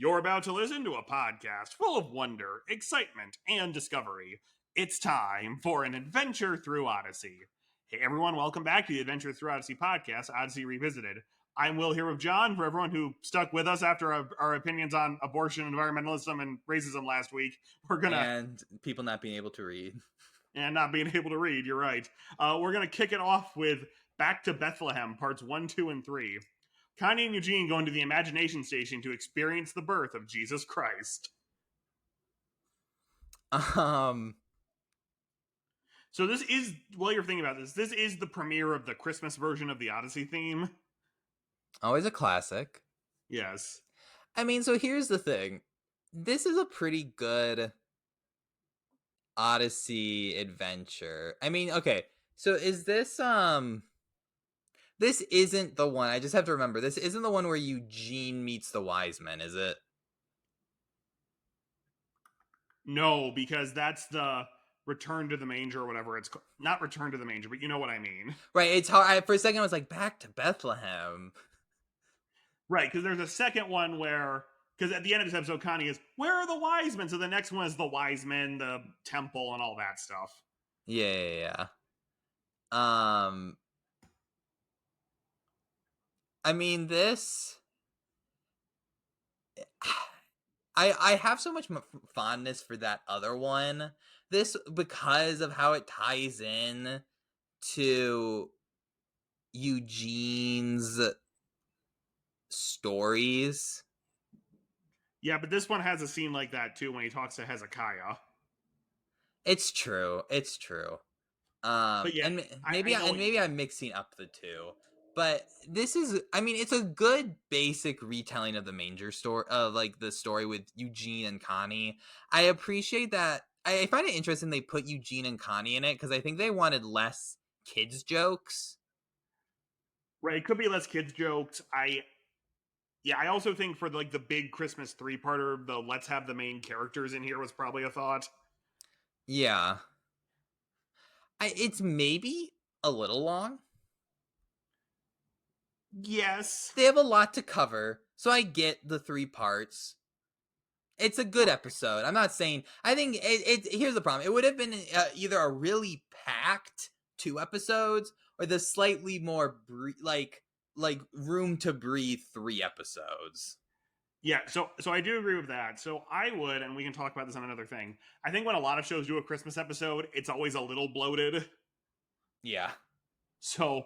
You're about to listen to a podcast full of wonder, excitement, and discovery. It's time for an adventure through Odyssey. Hey everyone, welcome back to the Adventure Through Odyssey podcast, Odyssey Revisited. I'm Will here with John. For everyone who stuck with us after our opinions on abortion, environmentalism, and racism last week, and people not being able to read. And not being able to read, you're right. We're gonna kick it off with Back to Bethlehem, parts 1, 2, and 3. Connie and Eugene go into the imagination station to experience the birth of Jesus Christ. So this is, while you're thinking about this is the premiere of the Christmas version of the Odyssey theme. Always a classic. Yes. I mean, so here's the thing. This is a pretty good Odyssey adventure. I mean, okay. So is this this isn't the one. I just have to remember. This isn't the one where Eugene meets the wise men, is it? No, because that's the Return to the Manger or whatever it's called. Not Return to the Manger, but you know what I mean. Right, it's hard. For a second I was like, Back to Bethlehem. Right, because there's a second one where, because at the end of this episode, Connie is, where are the wise men? So the next one is the wise men, the temple, and all that stuff. Yeah. I mean, this... I have so much fondness for that other one. This, because of how it ties in to Eugene's stories. Yeah, but this one has a scene like that too when he talks to Hezekiah. It's true. But yeah, and maybe I'm mixing up the two. But this is, I mean, it's a good basic retelling of the manger story, like the story with Eugene and Connie. I appreciate that. I find it interesting they put Eugene and Connie in it because I think they wanted less kids jokes. Right, it could be less kids jokes. I also think for like the big Christmas 3-parter, the let's have the main characters in here was probably a thought. Yeah. It's maybe a little long. Yes. They have a lot to cover, so I get the 3 parts. It's a good episode. I'm not saying... I think here's the problem. It would have been either a really packed 2 episodes or the slightly more like room to breathe 3 episodes. Yeah, so I do agree with that. So I would, and we can talk about this on another thing, I think when a lot of shows do a Christmas episode, it's always a little bloated. Yeah. So,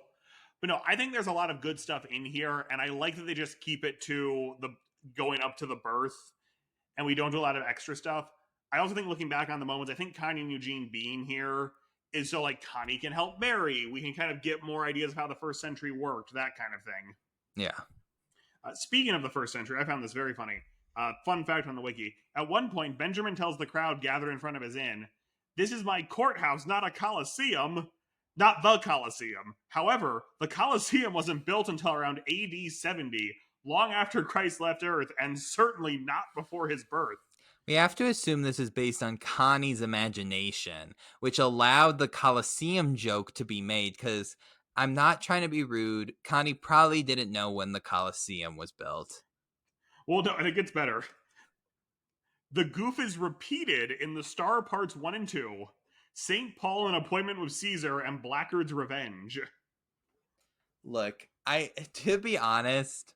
but no, I think there's a lot of good stuff in here, and I like that they just keep it to the going up to the birth, and we don't do a lot of extra stuff. I also think looking back on the moments, I think Connie and Eugene being here is so like Connie can help Mary. We can kind of get more ideas of how the first century worked, that kind of thing. Yeah. Speaking of the first century, I found this very funny. Fun fact on the wiki. At one point, Benjamin tells the crowd gathered in front of his inn, "This is my courthouse, not a coliseum." Not the Colosseum. However, the Colosseum wasn't built until around AD 70, long after Christ left Earth, and certainly not before his birth. We have to assume this is based on Connie's imagination, which allowed the Colosseum joke to be made, because I'm not trying to be rude. Connie probably didn't know when the Colosseum was built. Well, no, and it gets better. The goof is repeated in the Star Parts 1 and 2. St. Paul, An Appointment with Caesar, and Blackguard's Revenge. Look, to be honest,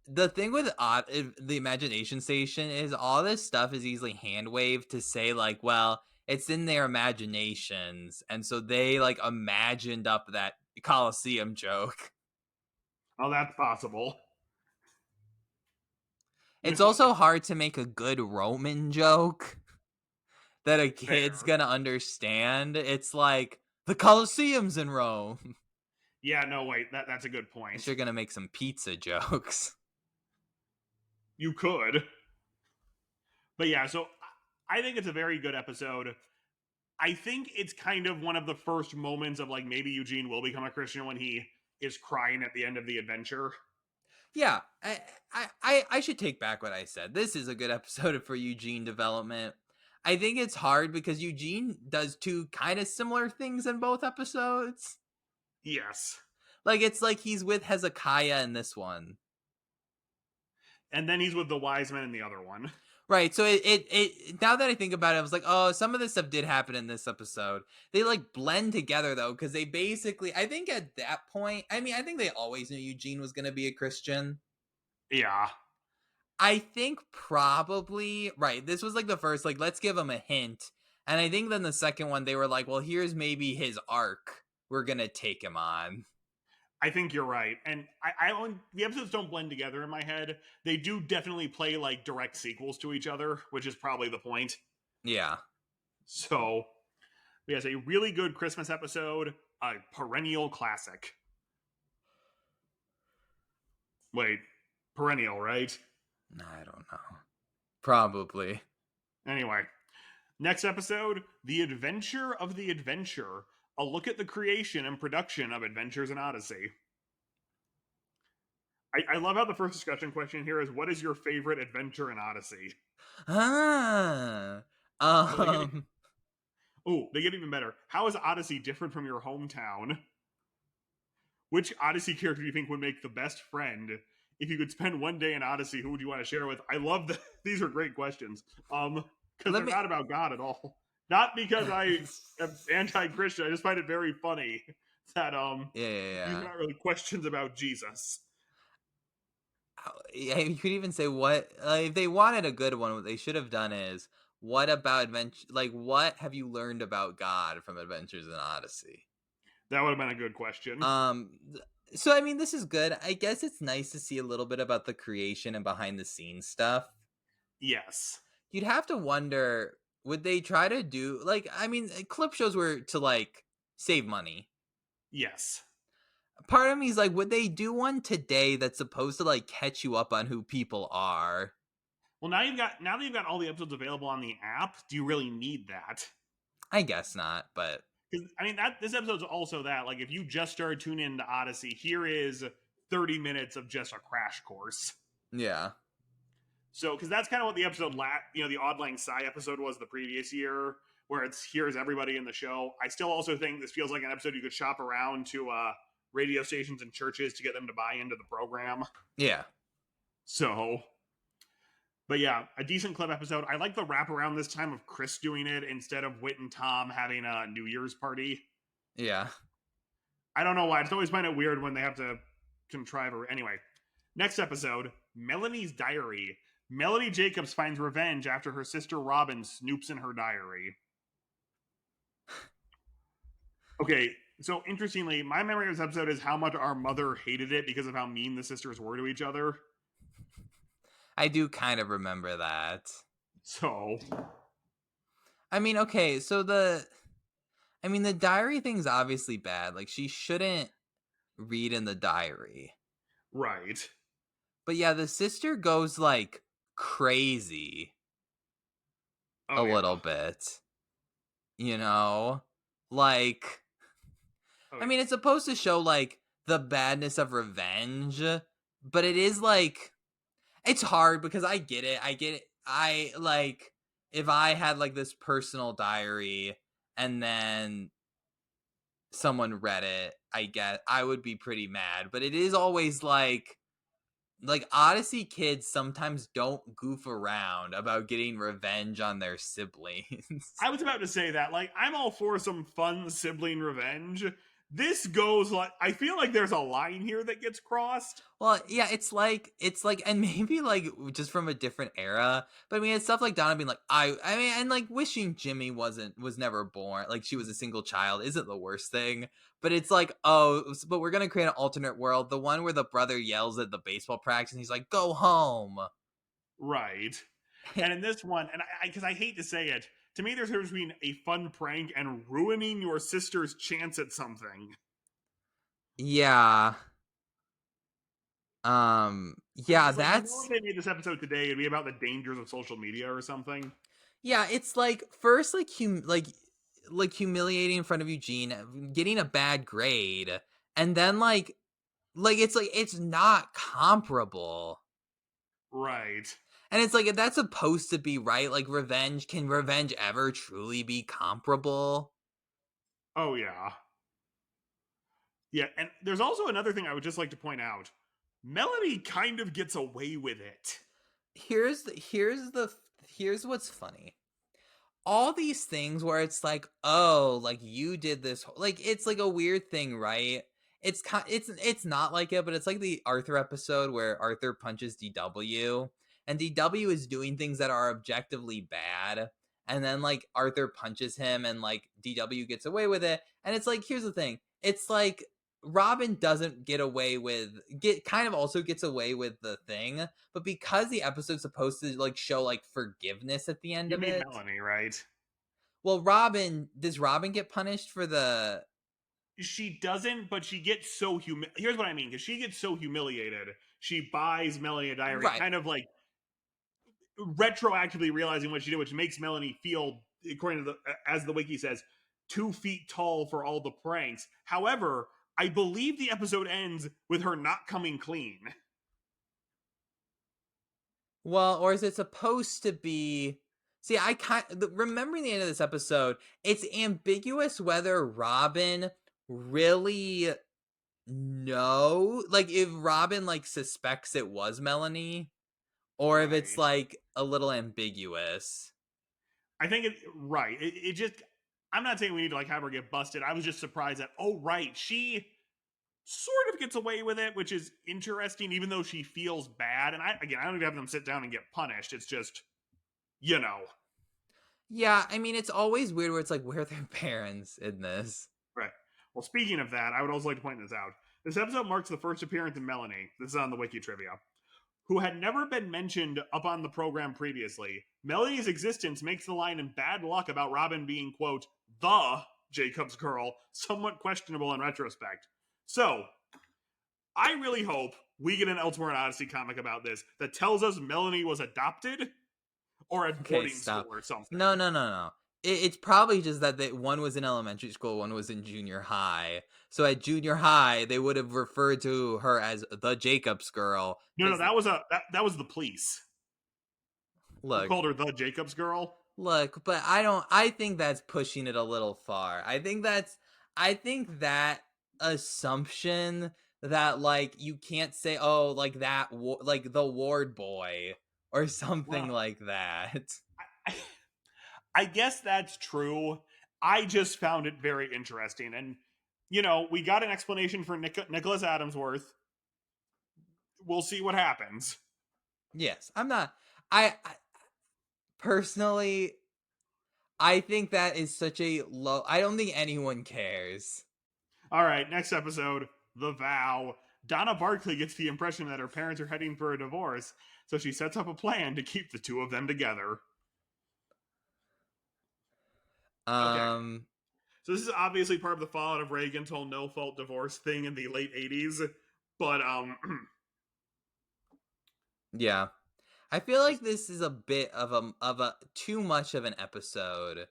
the thing with the imagination station is all this stuff is easily hand-waved to say, like, well, it's in their imaginations, and so they, like, imagined up that Colosseum joke. Oh, that's possible. It's also hard to make a good Roman joke that a kid's gonna understand. It's like, the Colosseum's in Rome. Yeah, no, wait, that's a good point. You're gonna make some pizza jokes. You could. But yeah, so I think it's a very good episode. I think it's kind of one of the first moments of like maybe Eugene will become a Christian when he is crying at the end of the adventure. Yeah, I should take back what I said. This is a good episode for Eugene development. I think it's hard because Eugene does 2 kind of similar things in both episodes. Yes. Like, it's like he's with Hezekiah in this one. And then he's with the wise men in the other one. Right. So it now that I think about it, I was like, oh, some of this stuff did happen in this episode. They like blend together though, because they basically, I think at that point, I mean, I think they always knew Eugene was going to be a Christian. Yeah. I think probably, right. This was like the first, like, let's give him a hint. And I think then the second one, they were like, well, here's maybe his arc. We're going to take him on. I think you're right. And the episodes don't blend together in my head. They do definitely play like direct sequels to each other, which is probably the point. Yeah. So, yes, a really good Christmas episode, a perennial classic. Wait, perennial, right? I don't know. Probably. Anyway, next episode, The Adventure of the Adventure, a look at the creation and production of Adventures in Odyssey. I love how the first discussion question here is, what is your favorite adventure in Odyssey? Ah. They get even better. How is Odyssey different from your hometown? Which Odyssey character do you think would make the best friend? If you could spend one day in Odyssey, who would you want to share with? I love that. These are great questions. Because they're not about God at all. Not because I am anti-Christian. I just find it very funny that these are not really questions about Jesus. Yeah, you could even say what if they wanted a good one. What they should have done is, what about adventure? Like, what have you learned about God from Adventures in Odyssey? That would have been a good question. So I mean, this is good. I guess it's nice to see a little bit about the creation and behind the scenes stuff. Yes. You'd have to wonder, would they try to do like? I mean, clip shows were to like save money. Yes. Part of me is like, would they do one today that's supposed to like catch you up on who people are? Well, now that you've got all the episodes available on the app, do you really need that? I guess not, but because I mean this episode's also that, like, if you just started tuning into Odyssey, here is 30 minutes of just a crash course. Yeah. So, because that's kind of what the episode, the Auld Lang Syne episode was the previous year, where it's here's everybody in the show. I still also think this feels like an episode you could shop around to radio stations and churches to get them to buy into the program. Yeah. So, but yeah, a decent clip episode. I like the wraparound this time of Chris doing it instead of Whit and Tom having a New Year's party. Yeah. I don't know why. I just always find it weird when they have to contrive. Anyway, next episode, Melanie's Diary. Melanie Jacobs finds revenge after her sister Robin snoops in her diary. Okay, so interestingly, my memory of this episode is how much our mother hated it because of how mean the sisters were to each other. I do kind of remember that. So, I mean, okay, so the diary thing's obviously bad. Like, she shouldn't read in the diary. Right. But yeah, the sister goes like crazy a little bit. You know? Like, I mean, it's supposed to show like the badness of revenge, but it is like, it's hard because I get it. I like, if I had like this personal diary and then someone read it, I guess I would be pretty mad. But it is always like Odyssey kids sometimes don't goof around about getting revenge on their siblings. I was about to say that. Like, I'm all for some fun sibling revenge. This goes like, I feel like there's a line here that gets crossed. Well, yeah, it's like, and maybe like just from a different era. But I mean, it's stuff like Donna being like, I mean, and like wishing Jimmy was never born, like she was a single child, isn't the worst thing. But it's like, oh, but we're gonna create an alternate world, the one where the brother yells at the baseball practice and he's like, "Go home." Right. And in this one, and because I hate to say it, to me, there's a difference between a fun prank and ruining your sister's chance at something. Yeah. Yeah, that's. If they made this episode today, it'd be about the dangers of social media or something. Yeah, it's like first, like humiliating in front of Eugene, getting a bad grade, and then like it's not comparable. Right. And it's like, that's supposed to be right. Like, can revenge ever truly be comparable? Oh, yeah. Yeah, and there's also another thing I would just like to point out. Melanie kind of gets away with it. here's what's funny. All these things where it's like, oh, like you did this, like it's like a weird thing, right? It's not like it, but it's like the Arthur episode where Arthur punches DW, and DW is doing things that are objectively bad, and then like Arthur punches him, and like DW gets away with it, and it's like, here's the thing, it's like Robin doesn't get away with get kind of also gets away with the thing, but because the episode's supposed to like show like forgiveness at the end You of mean it. Melanie, right? Well, does Robin get punished for the She doesn't, but she gets so here's what I mean, because she gets so humiliated, she buys Melanie a diary, right? kind of like retroactively realizing what she did, which makes Melanie feel, according to as the wiki says, 2 feet tall for all the pranks. However, I believe the episode ends with her not coming clean. Well, or is it supposed to be? See, remembering the end of this episode, it's ambiguous whether Robin really like if Robin like suspects it was Melanie, or if it's Right. like a little ambiguous. I think right. It just, I'm not saying we need to like have her get busted. I was just surprised that, oh right, she sort of gets away with it, which is interesting, even though she feels bad. And I don't need to have them sit down and get punished. It's just, you know. Yeah, I mean, it's always weird where it's like, where are their parents in this? Right. Well, speaking of that, I would also like to point this out. This episode marks the first appearance of Melanie. This is on the wiki trivia, who had never been mentioned up on the program previously. Melanie's existence makes the line in Bad Luck about Robin being, quote, the Jacob's girl somewhat questionable in retrospect. So, I really hope we get an Elsewhere in Odyssey comic about this that tells us Melanie was adopted or at boarding school or something. No. It's probably just that one was in elementary school, one was in junior high. So at junior high, they would have referred to her as the Jacobs girl. No, that was the police. Look, who called her the Jacobs girl. Look, but I think that's pushing it a little far. I think that assumption that like you can't say, oh, like that like the ward boy or something like that. I guess that's true. I just found it very interesting. And, we got an explanation for Nicholas Adamsworth. We'll see what happens. Yes, I personally, I think that is such a low. I don't think anyone cares. All right, next episode, The Vow. Donna Barkley gets the impression that her parents are heading for a divorce, so she sets up a plan to keep the two of them together. Okay. So this is obviously part of the fallout of Reagan's whole no-fault divorce thing in the late 80s, but yeah. I feel like this is a bit of a too much of an episode,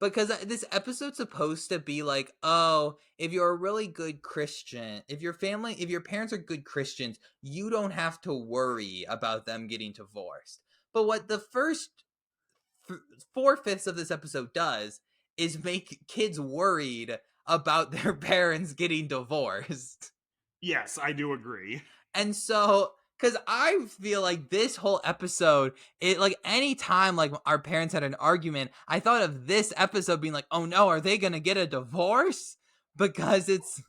because this episode's supposed to be like, oh, if you're a really good Christian, if your parents are good Christians, you don't have to worry about them getting divorced. But what the first 4/5 of this episode does is make kids worried about their parents getting divorced. Yes, I do agree. And so, because I feel like this whole episode, it like any time like our parents had an argument, I thought of this episode being like, oh no, are they gonna get a divorce? Because it's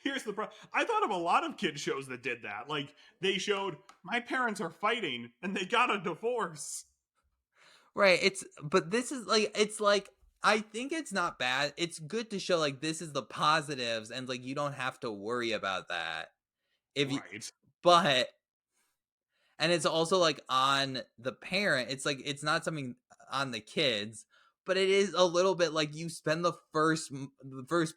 here's the problem. I thought of a lot of kid shows that did that. Like they showed my parents are fighting and they got a divorce. Right. But this is like, it's like, I think it's not bad. It's good to show like this is the positives and like you don't have to worry about that. But and it's also like on the parent. It's like it's not something on the kids, but it is a little bit like you spend the first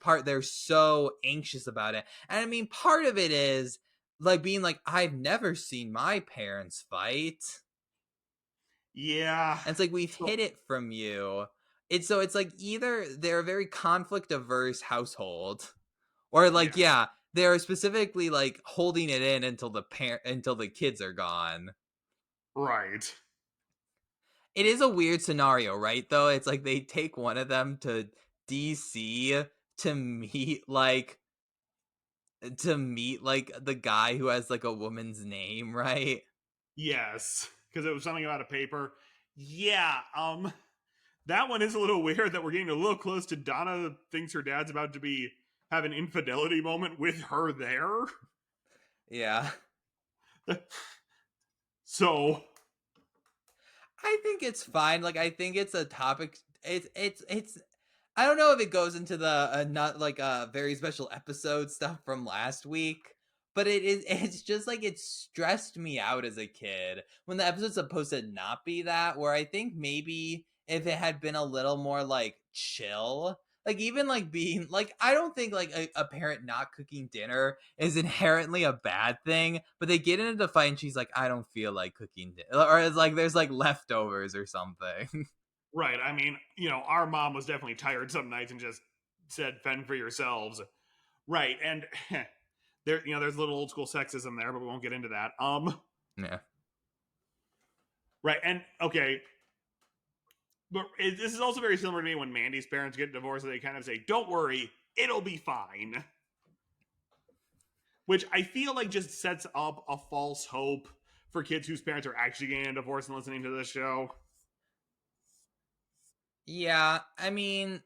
part there so anxious about it. And I mean, part of it is like being like, I've never seen my parents fight. Yeah. And it's like we've hid it from you. It's like either they're a very conflict averse household, or like yeah, they're specifically like holding it in until the kids are gone. Right. It is a weird scenario, right? Though it's like they take one of them to DC to meet like the guy who has like a woman's name, right? Yes, because it was something about a paper. Yeah, that one is a little weird that we're getting a little close to Donna thinks her dad's about to have an infidelity moment with her there. Yeah. So I think it's fine. Like, I think it's a topic. It's. I don't know if it goes into the not like very special episode stuff from last week, but it is. It's just like it stressed me out as a kid when the episode's supposed to not be that. Where I think maybe if it had been a little more like chill, like even like being like, I don't think like a parent not cooking dinner is inherently a bad thing, but they get into the fight and she's like, I don't feel like cooking dinner, or it's like there's like leftovers or something. right, I mean, our mom was definitely tired some nights and just said, "Fend for yourselves." Right, and there's a little old school sexism there, but we won't get into that. Yeah. Right, and okay, but this is also very similar to me when Mandy's parents get divorced. They kind of say, "Don't worry, it'll be fine," which I feel like just sets up a false hope for kids whose parents are actually getting a divorce and listening to this show. Yeah, I mean,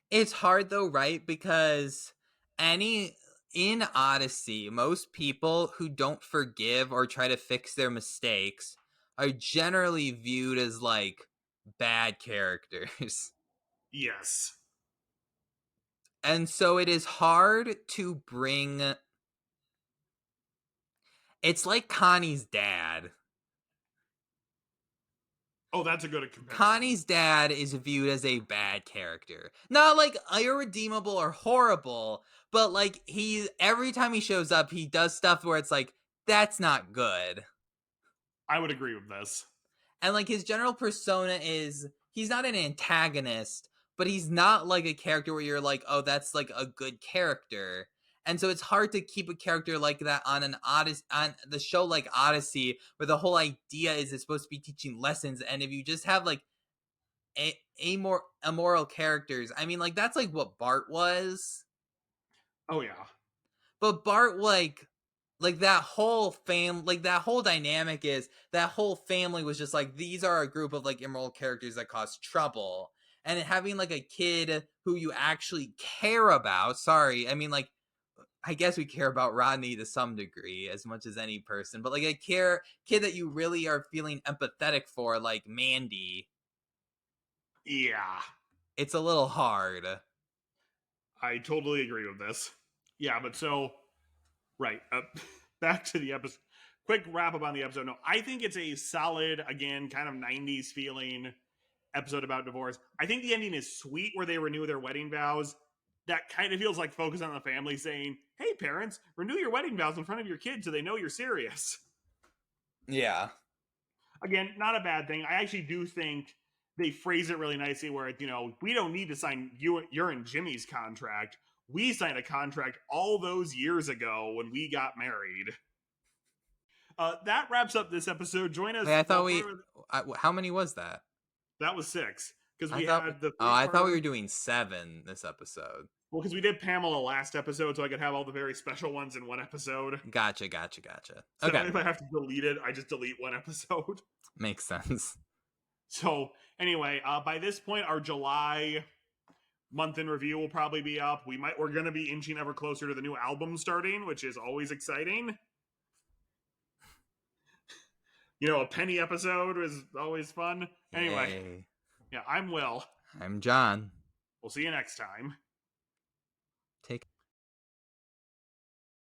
it's hard though, right? Because any in Odyssey, most people who don't forgive or try to fix their mistakes are generally viewed as like bad characters. Yes. And so it is hard to bring, it's like Connie's dad. Oh, that's a good comparison. Connie's dad is viewed as a bad character. Not like irredeemable or horrible, but like he every time he shows up, he does stuff where it's like, that's not good. I would agree with this. And like his general persona is he's not an antagonist, but he's not like a character where you're like, oh, that's like a good character. And so it's hard to keep a character like that on an Odyssey, on the show like Odyssey, where the whole idea is it's supposed to be teaching lessons. And if you just have like immoral characters. I mean, like that's like what Bart was. Oh yeah. But Bart like that whole like that whole dynamic is that whole family was just like these are a group of like immoral characters that cause trouble. And having like a kid who you actually care about, sorry, I mean like I guess we care about Rodney to some degree as much as any person, but like a kid that you really are feeling empathetic for, like Mandy, Yeah. it's a little hard. I totally agree with this. Yeah, but so right, back to the episode. Quick wrap up on the episode. No, I think it's a solid, again, kind of 90s feeling episode about divorce. I think the ending is sweet where they renew their wedding vows. That kind of feels like focus on the family saying, "Hey parents, renew your wedding vows in front of your kids so they know you're serious." Yeah. Again, not a bad thing. I actually do think they phrase it really nicely where we don't need to sign your and Jimmy's contract. We signed a contract all those years ago when we got married. That wraps up this episode. Join us. Wait, I thought how many was that? That was 6 because I we thought. had the Oh, I thought we were doing 7 this episode. Well, because we did Pamela last episode, so I could have all the very special ones in one episode. Gotcha. So Okay. if I have to delete it, I just delete one episode. Makes sense. So anyway, by this point, our July month in review will probably be up. We're going to be inching ever closer to the new album starting, which is always exciting. A penny episode is always fun. Anyway, Yay. yeah, I'm Will. I'm John. We'll see you next time.